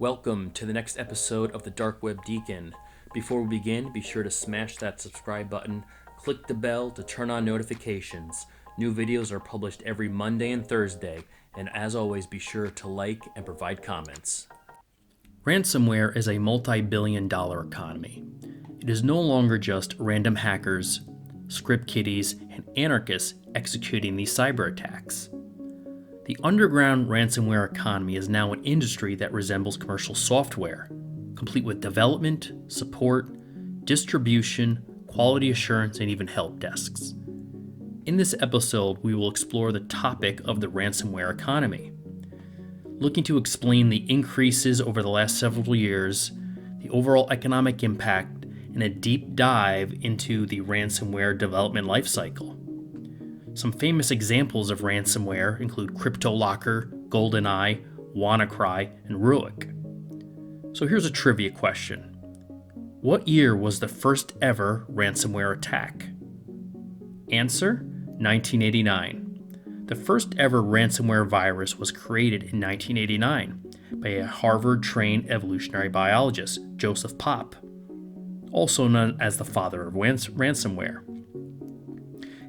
Welcome to the next episode of the Dark Web Deacon. Before we begin, be sure to smash that subscribe button, click the bell to turn on notifications. New videos are published every Monday and Thursday, and as always, be sure to like and provide comments. Ransomware is a multi-billion-dollar economy. It is no longer just random hackers, script kiddies, and anarchists executing these cyber attacks. The underground ransomware economy is now an industry that resembles commercial software, complete with development, support, distribution, quality assurance, and even help desks. In this episode, we will explore the topic of the ransomware economy, looking to explain the increases over the last several years, the overall economic impact, and a deep dive into the ransomware development lifecycle. Some famous examples of ransomware include CryptoLocker, GoldenEye, WannaCry, and Ruik. So here's a trivia question. What year was the first ever ransomware attack? Answer, 1989. The first ever ransomware virus was created in 1989 by a Harvard-trained evolutionary biologist, Joseph Pop, also known as the father of ransomware.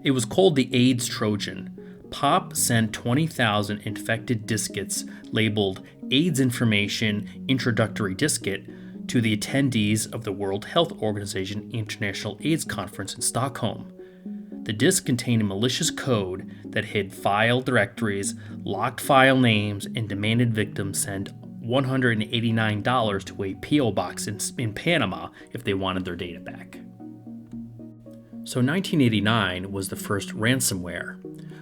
It was called the AIDS Trojan. Pop sent 20,000 infected diskettes labeled AIDS Information Introductory Diskette to the attendees of the World Health Organization International AIDS Conference in Stockholm. The disk contained a malicious code that hid file directories, locked file names, and demanded victims send $189 to a P.O. box in Panama if they wanted their data back. So 1989 was the first ransomware,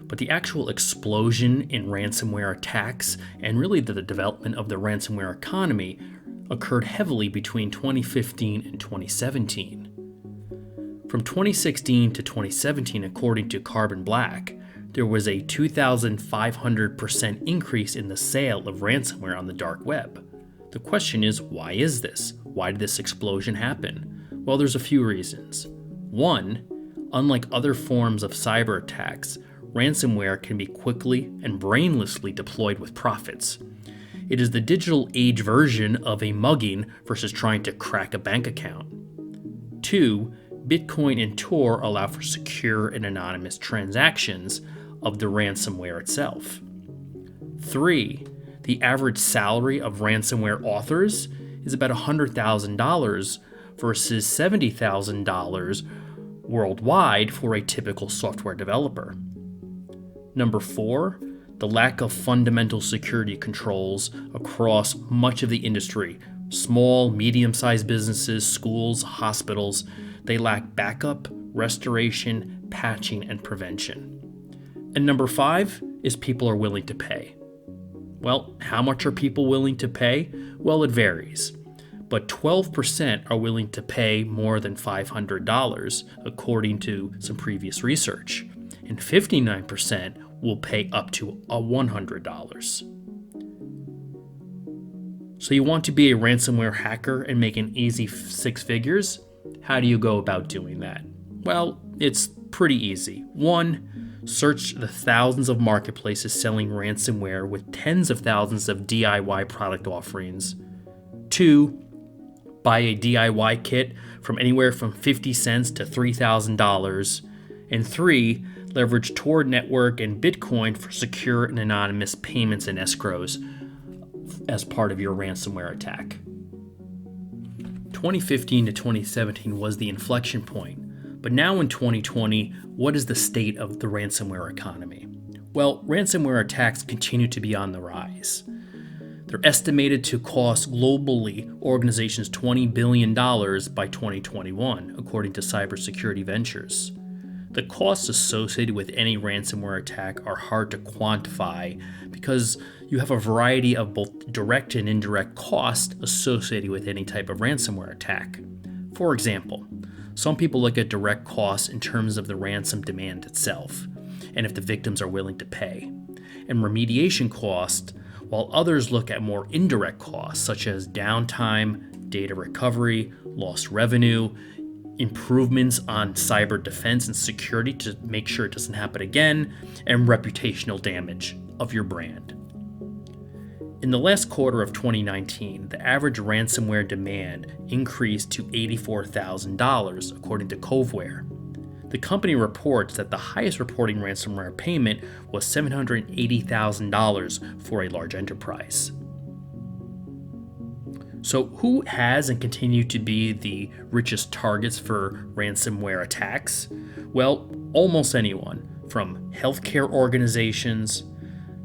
but the actual explosion in ransomware attacks and really the development of the ransomware economy occurred heavily between 2015 and 2017. From 2016 to 2017, according to Carbon Black, there was a 2,500% increase in the sale of ransomware on the dark web. The question is, why is this? Why did this explosion happen? Well, there's a few reasons. One, unlike other forms of cyber attacks, ransomware can be quickly and brainlessly deployed with profits. It is the digital age version of a mugging versus trying to crack a bank account. Two, Bitcoin and Tor allow for secure and anonymous transactions of the ransomware itself. Three, the average salary of ransomware authors is about $100,000 versus $70,000 worldwide for a typical software developer. Number four, the lack of fundamental security controls across much of the industry. Small, medium-sized businesses, schools, hospitals, they lack backup, restoration, patching, and prevention. And number five is people are willing to pay. Well, how much are people willing to pay? Well, it varies. But 12% are willing to pay more than $500, according to some previous research, and 59% will pay up to $100. So you want to be a ransomware hacker and make an easy six figures? How do you go about doing that? Well, it's pretty easy. One, search the thousands of marketplaces selling ransomware with tens of thousands of DIY product offerings. Two, buy a DIY kit from anywhere from 50 cents to $3,000. And three, leverage Tor network and Bitcoin for secure and anonymous payments and escrows as part of your ransomware attack. 2015 to 2017 was the inflection point, but now in 2020, what is the state of the ransomware economy? Well, ransomware attacks continue to be on the rise. They're estimated to cost globally organizations $20 billion by 2021, according to Cybersecurity Ventures. The costs associated with any ransomware attack are hard to quantify because you have a variety of both direct and indirect costs associated with any type of ransomware attack. For example, some people look at direct costs in terms of the ransom demand itself, and if the victims are willing to pay, and remediation costs, while others look at more indirect costs such as downtime, data recovery, lost revenue, improvements on cyber defense and security to make sure it doesn't happen again, and reputational damage of your brand. In the last quarter of 2019, the average ransomware demand increased to $84,000, according to Coveware. The company reports that the highest reporting ransomware payment was $780,000 for a large enterprise. So, who has and continue to be the richest targets for ransomware attacks? Well, almost anyone, from healthcare organizations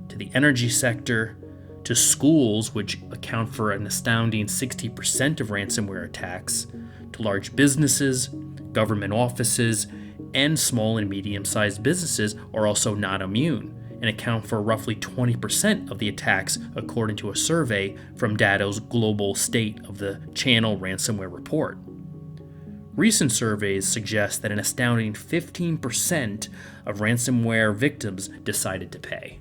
to the energy sector to schools, which account for an astounding 60% of ransomware attacks, to large businesses, government offices, and small and medium-sized businesses are also not immune and account for roughly 20% of the attacks, according to a survey from Datto's Global State of the Channel Ransomware Report. Recent surveys suggest that an astounding 15% of ransomware victims decided to pay.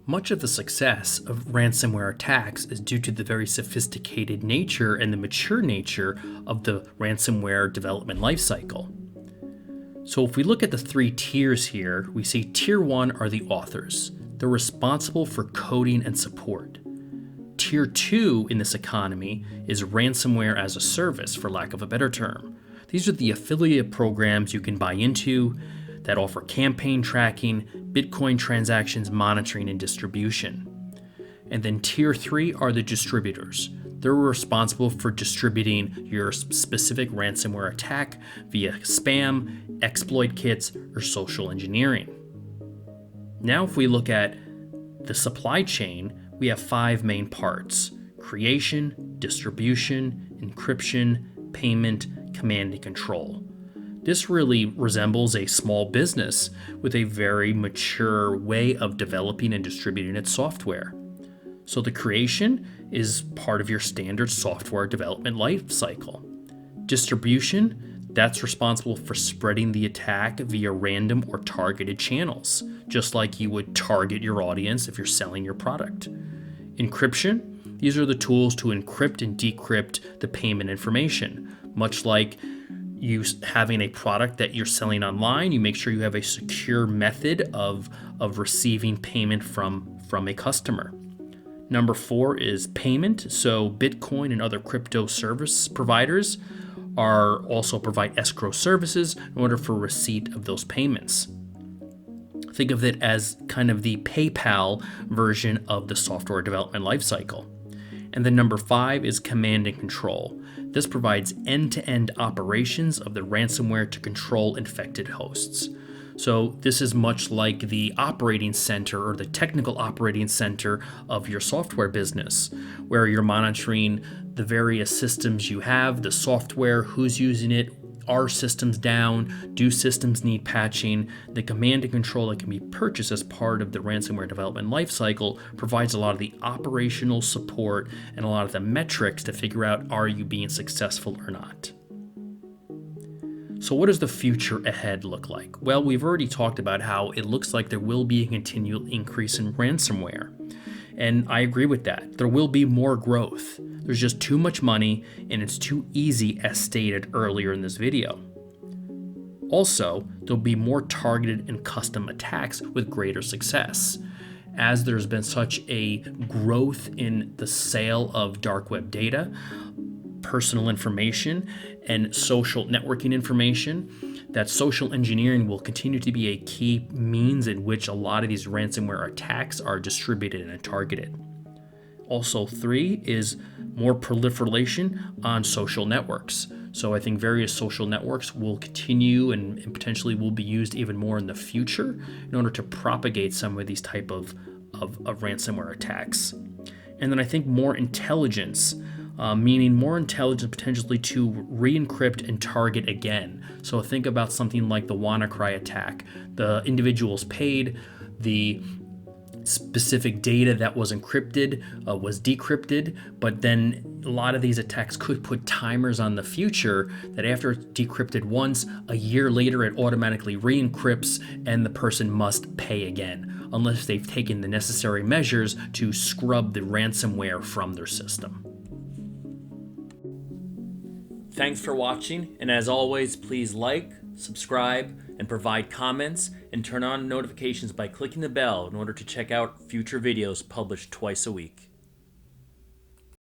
Much of the success of ransomware attacks is due to the very sophisticated nature and the mature nature of the ransomware development lifecycle. So if we look at the three tiers here, we see Tier 1 are the authors. They're responsible for coding and support. Tier 2 in this economy is ransomware as a service, for lack of a better term. These are the affiliate programs you can buy into that offer campaign tracking, Bitcoin transactions monitoring, and distribution. And then Tier 3 are the distributors. They're responsible for distributing your specific ransomware attack via spam, exploit kits, or social engineering. Now, if we look at the supply chain, we have 5 main parts: creation, distribution, encryption, payment, command and control. This really resembles a small business with a very mature way of developing and distributing its software. So the creation is part of your standard software development life cycle. Distribution, that's responsible for spreading the attack via random or targeted channels, just like you would target your audience if you're selling your product. Encryption, these are the tools to encrypt and decrypt the payment information. Much like you having a product that you're selling online, you make sure you have a secure method of receiving payment from a customer. Number 4 is payment. So Bitcoin and other crypto service providers also provide escrow services in order for receipt of those payments. Think of it as kind of the PayPal version of the software development lifecycle. And then number 5 is command and control. This provides end-to-end operations of the ransomware to control infected hosts. So this is much like the operating center or the technical operating center of your software business, where you're monitoring the various systems you have, the software, who's using it, are systems down, do systems need patching. The command and control that can be purchased as part of the ransomware development lifecycle provides a lot of the operational support and a lot of the metrics to figure out, are you being successful or not? So what does the future ahead look like? Well, we've already talked about how it looks like there will be a continual increase in ransomware. And I agree with that. There will be more growth. There's just too much money and it's too easy, as stated earlier in this video. Also, there'll be more targeted and custom attacks with greater success. As there's been such a growth in the sale of dark web data, personal information, and social networking information, that social engineering will continue to be a key means in which a lot of these ransomware attacks are distributed and targeted. Also, 3 is more proliferation on social networks. So I think various social networks will continue and potentially will be used even more in the future in order to propagate some of these type of ransomware attacks. And then I think more intelligence, meaning more intelligence potentially to re-encrypt and target again. So think about something like the WannaCry attack. The individuals paid, the specific data that was encrypted was decrypted, but then a lot of these attacks could put timers on the future that after it's decrypted once, a year later it automatically re-encrypts and the person must pay again, unless they've taken the necessary measures to scrub the ransomware from their system. Thanks for watching, and as always, please like, subscribe, and provide comments, and turn on notifications by clicking the bell in order to check out future videos published twice a week.